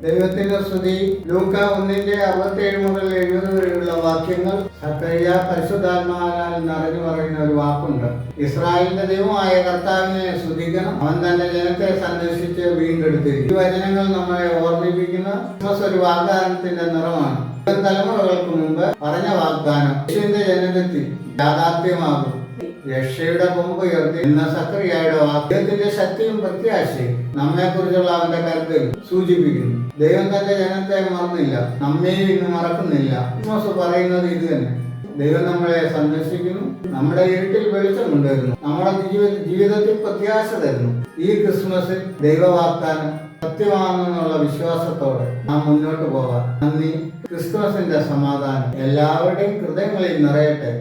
ദൈവത്തിന്റെ സ്തുതി. ലൂക്ക 1:67 മുതൽ 70 വരെയുള്ള വാക്യങ്ങൾ സക്കറിയ പരിശുദ്ധാത്മാവിനാൽ നിറഞ്ഞു പറയുന്ന ഒരു വാക്കുണ്ട്. ഇസ്രായേലിന്റെ ദൈവമായ കർത്താവിനെ സ്തുതിക്കണം, അവൻ തന്റെ ജനത്തെ സന്ദർശിച്ച് വീണ്ടെടുത്തിരിക്കും. ഈ വചനങ്ങൾ നമ്മെ ഓർമ്മിപ്പിക്കുന്ന ക്രിസ്മസ് ഒരു വാഗ്ദാനത്തിന്റെ നിറമാണ്. തലമുറകൾക്ക് മുമ്പ് പറഞ്ഞ വാഗ്ദാനം യേശുവിന്റെ ജനനത്തിൽ യാഥാർത്ഥ്യമാകും. രക്ഷയുടെ കൊമ്പ് ഉയർത്തി എന്ന സക്കറിയയുടെ വാക്യത്തിന്റെ ശക്തിയും പ്രത്യാശയും നമ്മെ കുറിച്ചുള്ള അവന്റെ കരുതൽ സൂചിപ്പിക്കുന്നു. ദൈവം തന്റെ ജനത്തെ മറന്നില്ല, നമ്മെയും ഇന്ന് മറക്കുന്നില്ല. ക്രിസ്മസ് പറയുന്നത് ഇത് തന്നെ. ദൈവം നമ്മളെ സന്ദർശിക്കുന്നു, നമ്മുടെ ഇരുട്ടിൽ വെളിച്ചം കൊണ്ടുവരുന്നു, നമ്മുടെ ജീവിതത്തിൽ പ്രത്യാശ തരുന്നു. ഈ ക്രിസ്മസിൽ ദൈവവാഗ്ദാനം സത്യമാണെന്നുള്ള വിശ്വാസത്തോടെ നാം മുന്നോട്ട് പോകാം. നന്ദി. ക്രിസ്മസിന്റെ സമാധാനം എല്ലാവരുടെയും ഹൃദയങ്ങളിൽ നിറയട്ടെ.